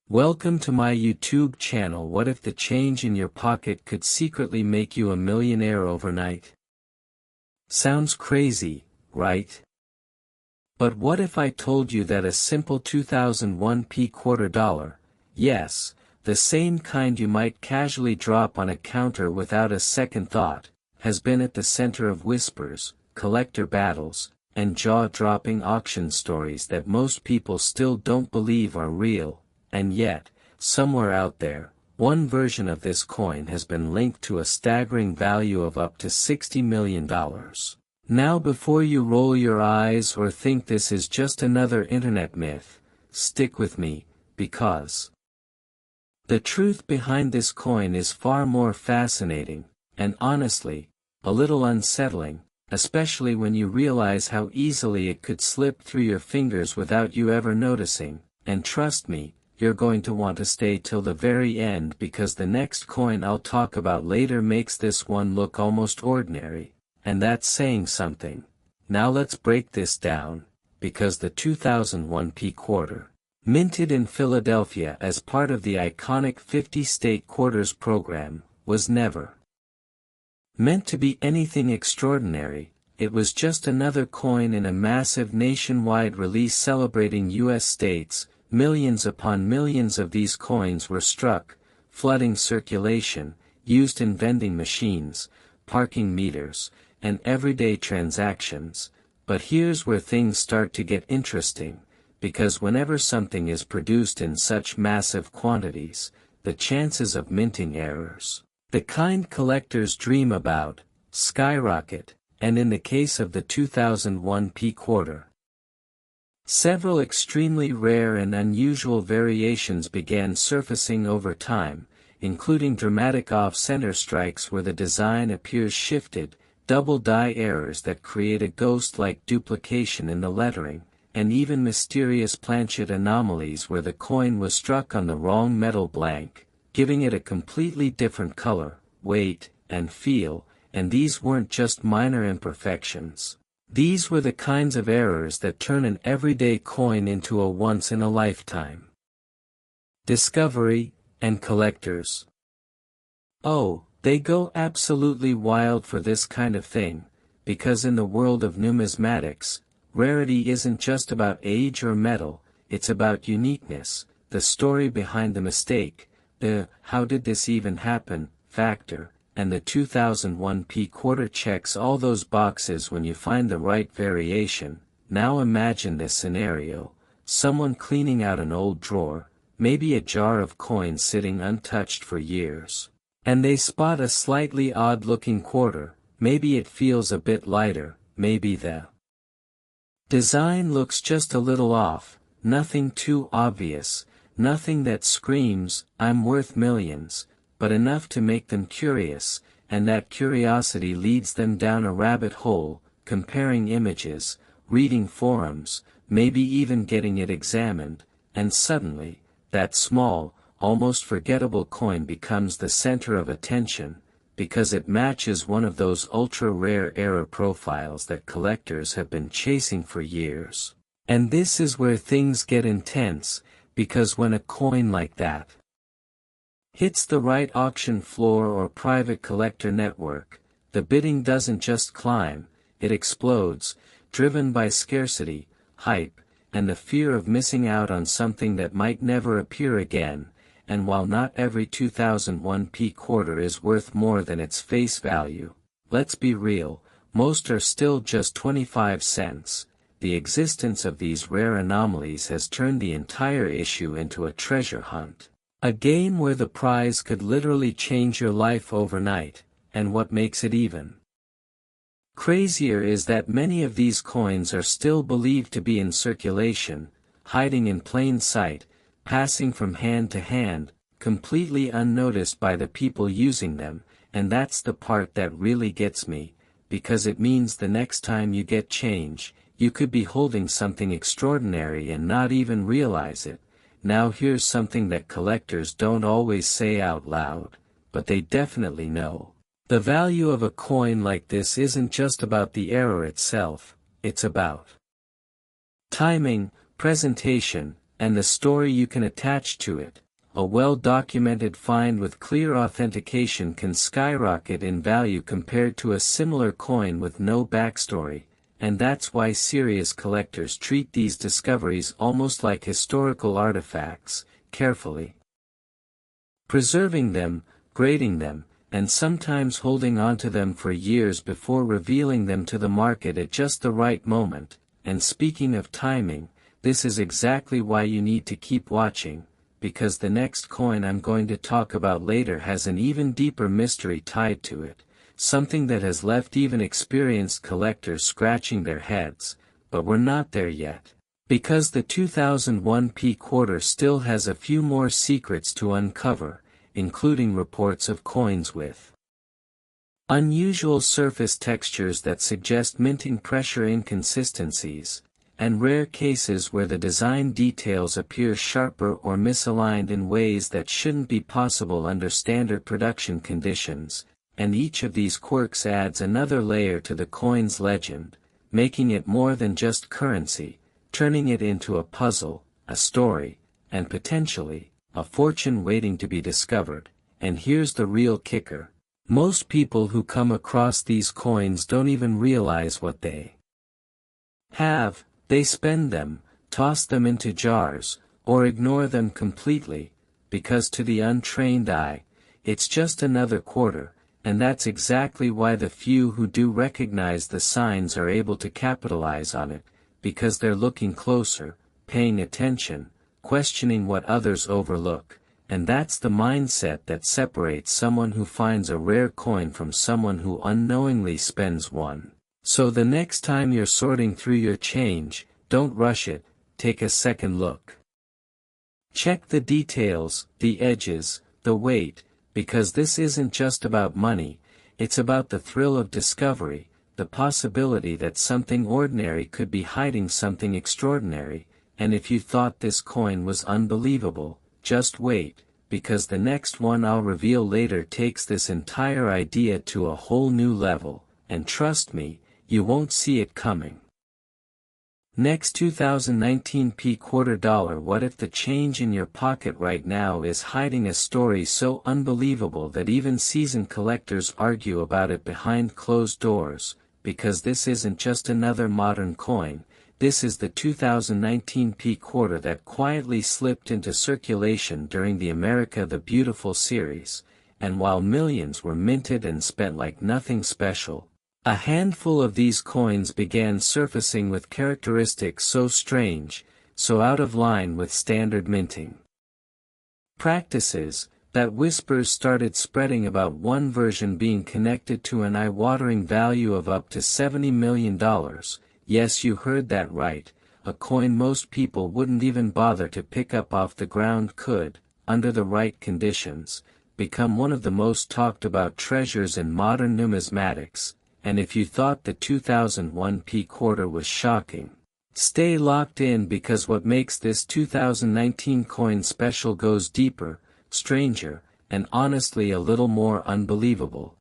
Welcome to my YouTube channel. What if the change in your pocket could secretly make you a millionaire overnight? Sounds crazy, right? But what if I told you that a simple 2001 quarter dollar, yes, the same kind you might casually drop on a counter without a second thought, has been at the center of whispers, collector battles, and jaw-dropping auction stories that most people still don't believe are real? And yet, somewhere out there, one version of this coin has been linked to a staggering value of up to $60 million. Now, before you roll your eyes or think this is just another internet myth, stick with me, because the truth behind this coin is far more fascinating, and honestly, a little unsettling, especially when you realize how easily it could slip through your fingers without you ever noticing. And trust me, you're going to want to stay till the very end, because the next coin I'll talk about later makes this one look almost ordinary, and that's saying something. Now let's break this down, because the 2001 quarter, minted in Philadelphia as part of the iconic 50-state quarters program, was never meant to be anything extraordinary. It was just another coin in a massive nationwide release celebrating U.S. states. Millions upon millions of these coins were struck, flooding circulation, used in vending machines, parking meters, and everyday transactions. But here's where things start to get interesting, because whenever something is produced in such massive quantities, the chances of minting errors, the kind collectors dream about, skyrocket, and in the case of the 2001 quarter, several extremely rare and unusual variations began surfacing over time, including dramatic off-center strikes where the design appears shifted, double die errors that create a ghost-like duplication in the lettering, and even mysterious planchet anomalies where the coin was struck on the wrong metal blank, giving it a completely different color, weight, and feel. And these weren't just minor imperfections. These were the kinds of errors that turn an everyday coin into a once-in-a-lifetime discovery. And collectors, oh, they go absolutely wild for this kind of thing, because in the world of numismatics, rarity isn't just about age or metal, it's about uniqueness, the story behind the mistake, the "how did this even happen" factor. And the 2001 quarter checks all those boxes when you find the right variation. Now imagine this scenario: someone cleaning out an old drawer, maybe a jar of coins sitting untouched for years, and they spot a slightly odd-looking quarter. Maybe it feels a bit lighter, maybe the design looks just a little off, nothing too obvious, nothing that screams, "I'm worth millions," but enough to make them curious, and that curiosity leads them down a rabbit hole, comparing images, reading forums, maybe even getting it examined, and suddenly, that small, almost forgettable coin becomes the center of attention, because it matches one of those ultra-rare error profiles that collectors have been chasing for years. And this is where things get intense, because when a coin like that hits the right auction floor or private collector network, the bidding doesn't just climb, it explodes, driven by scarcity, hype, and the fear of missing out on something that might never appear again. And while not every 2001 quarter is worth more than its face value, let's be real, most are still just 25 cents. The existence of these rare anomalies has turned the entire issue into a treasure hunt. A game where the prize could literally change your life overnight. And what makes it even crazier is that many of these coins are still believed to be in circulation, hiding in plain sight, passing from hand to hand, completely unnoticed by the people using them. And that's the part that really gets me, because it means the next time you get change, you could be holding something extraordinary and not even realize it. Now here's something that collectors don't always say out loud, but they definitely know. The value of a coin like this isn't just about the error itself, it's about timing, presentation, and the story you can attach to it. A well-documented find with clear authentication can skyrocket in value compared to a similar coin with no backstory, and that's why serious collectors treat these discoveries almost like historical artifacts, carefully preserving them, grading them, and sometimes holding onto them for years before revealing them to the market at just the right moment. And speaking of timing, this is exactly why you need to keep watching, because the next coin I'm going to talk about later has an even deeper mystery tied to it, something that has left even experienced collectors scratching their heads. But we're not there yet, because the 2001 P quarter still has a few more secrets to uncover, including reports of coins with unusual surface textures that suggest minting pressure inconsistencies, and rare cases where the design details appear sharper or misaligned in ways that shouldn't be possible under standard production conditions, and each of these quirks adds another layer to the coin's legend, making it more than just currency, turning it into a puzzle, a story, and potentially a fortune waiting to be discovered. And here's the real kicker. Most people who come across these coins don't even realize what they have. They spend them, toss them into jars, or ignore them completely, because to the untrained eye, it's just another quarter, and that's exactly why the few who do recognize the signs are able to capitalize on it, because they're looking closer, paying attention, questioning what others overlook, and that's the mindset that separates someone who finds a rare coin from someone who unknowingly spends one. So the next time you're sorting through your change, don't rush it, take a second look. Check the details, the edges, the weight, because this isn't just about money, it's about the thrill of discovery, the possibility that something ordinary could be hiding something extraordinary. And if you thought this coin was unbelievable, just wait, because the next one I'll reveal later takes this entire idea to a whole new level, and trust me, you won't see it coming. Next, 2019 P quarter dollar. What if the change in your pocket right now is hiding a story so unbelievable that even seasoned collectors argue about it behind closed doors? Because this isn't just another modern coin. This is the 2019 P quarter that quietly slipped into circulation during the America the Beautiful series, and while millions were minted and spent like nothing special, a handful of these coins began surfacing with characteristics so strange, so out of line with standard minting practices, that whispers started spreading about one version being connected to an eye-watering value of up to $70 million. Yes, you heard that right, a coin most people wouldn't even bother to pick up off the ground could, under the right conditions, become one of the most talked about treasures in modern numismatics. And if you thought the 2001 P quarter was shocking, stay locked in, because what makes this 2019 coin special goes deeper, stranger, and honestly a little more unbelievable.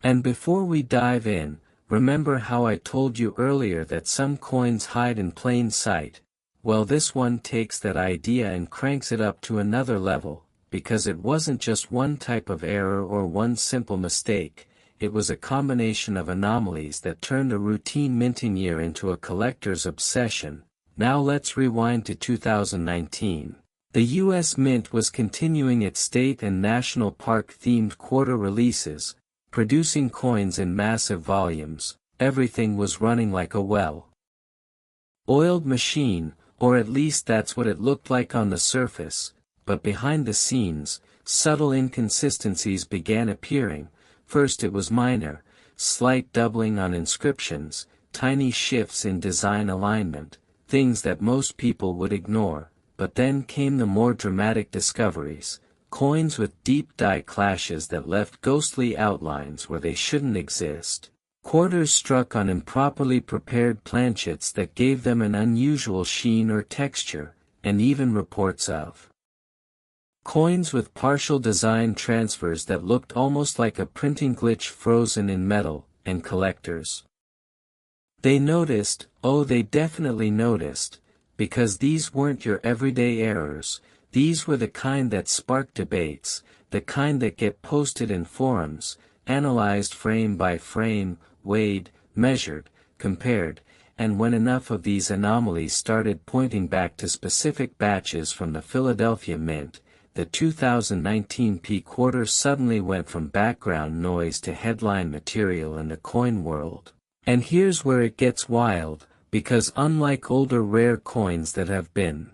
And before we dive in, remember how I told you earlier that some coins hide in plain sight? Well, this one takes that idea and cranks it up to another level, because it wasn't just one type of error or one simple mistake, it was a combination of anomalies that turned a routine minting year into a collector's obsession. Now let's rewind to 2019. The U.S. Mint was continuing its state and national park-themed quarter releases, producing coins in massive volumes. Everything was running like a well-oiled machine, or at least that's what it looked like on the surface, but behind the scenes, subtle inconsistencies began appearing. First it was minor, slight doubling on inscriptions, tiny shifts in design alignment, things that most people would ignore, but then came the more dramatic discoveries. Coins with deep die clashes that left ghostly outlines where they shouldn't exist. Quarters struck on improperly prepared planchets that gave them an unusual sheen or texture, and even reports of coins with partial design transfers that looked almost like a printing glitch frozen in metal. And collectors, they noticed, oh they definitely noticed, because these weren't your everyday errors, these were the kind that spark debates, the kind that get posted in forums, analyzed frame by frame, weighed, measured, compared, and when enough of these anomalies started pointing back to specific batches from the Philadelphia Mint, the 2019 P quarter suddenly went from background noise to headline material in the coin world. And here's where it gets wild, because unlike older rare coins that have been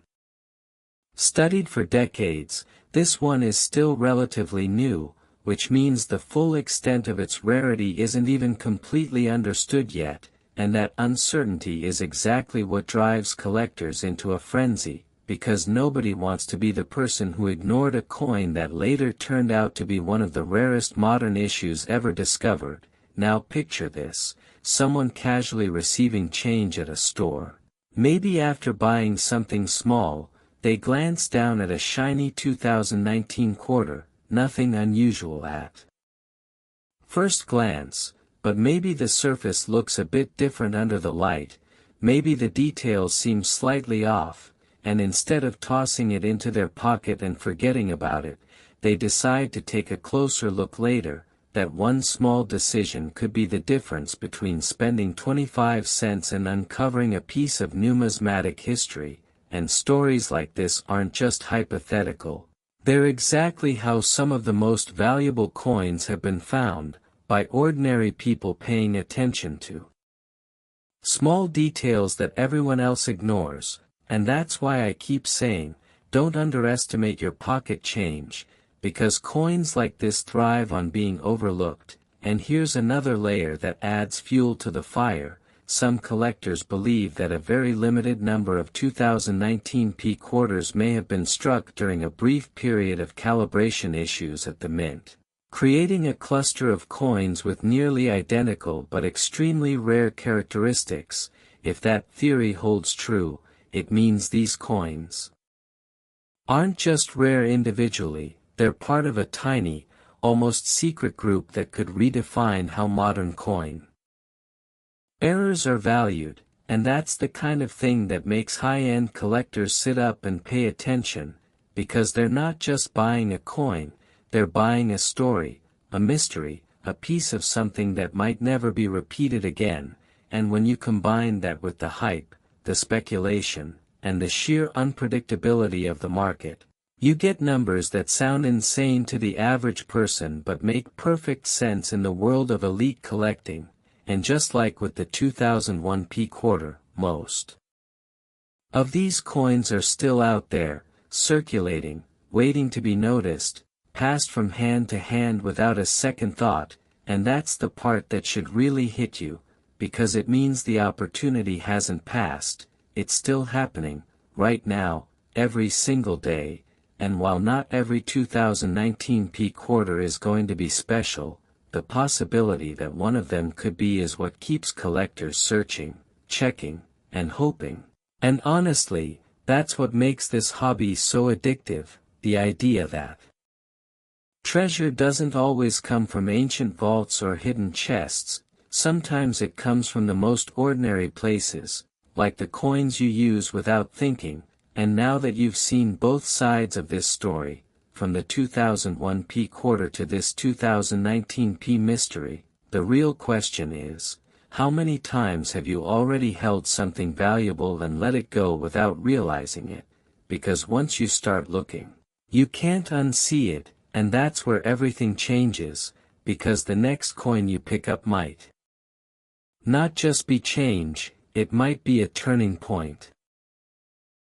studied for decades, this one is still relatively new, which means the full extent of its rarity isn't even completely understood yet, and that uncertainty is exactly what drives collectors into a frenzy, because nobody wants to be the person who ignored a coin that later turned out to be one of the rarest modern issues ever discovered. Now picture this, someone casually receiving change at a store. Maybe after buying something small, they glance down at a shiny 2019 quarter, nothing unusual at first glance, but maybe the surface looks a bit different under the light, maybe the details seem slightly off, and instead of tossing it into their pocket and forgetting about it, they decide to take a closer look later. That one small decision could be the difference between spending 25 cents and uncovering a piece of numismatic history, and stories like this aren't just hypothetical. They're exactly how some of the most valuable coins have been found, by ordinary people paying attention to small details that everyone else ignores, and that's why I keep saying, don't underestimate your pocket change, because coins like this thrive on being overlooked. And here's another layer that adds fuel to the fire. Some collectors believe that a very limited number of 2019 P quarters may have been struck during a brief period of calibration issues at the mint, creating a cluster of coins with nearly identical but extremely rare characteristics. If that theory holds true, it means these coins aren't just rare individually, they're part of a tiny, almost secret group that could redefine how modern coin errors are valued, and that's the kind of thing that makes high-end collectors sit up and pay attention, because they're not just buying a coin, they're buying a story, a mystery, a piece of something that might never be repeated again. And when you combine that with the hype, the speculation, and the sheer unpredictability of the market, you get numbers that sound insane to the average person but make perfect sense in the world of elite collecting. And just like with the 2001 P quarter, most of these coins are still out there, circulating, waiting to be noticed, passed from hand to hand without a second thought. And that's the part that should really hit you, because it means the opportunity hasn't passed, it's still happening, right now, every single day. And while not every 2019 P quarter is going to be special, the possibility that one of them could be is what keeps collectors searching, checking, and hoping. And honestly, that's what makes this hobby so addictive, the idea that treasure doesn't always come from ancient vaults or hidden chests. Sometimes it comes from the most ordinary places, like the coins you use without thinking. And now that you've seen both sides of this story, from the 2001 P quarter to this 2019 P mystery, the real question is, how many times have you already held something valuable and let it go without realizing it? Because once you start looking, you can't unsee it, and that's where everything changes, because the next coin you pick up might not just be change, it might be a turning point.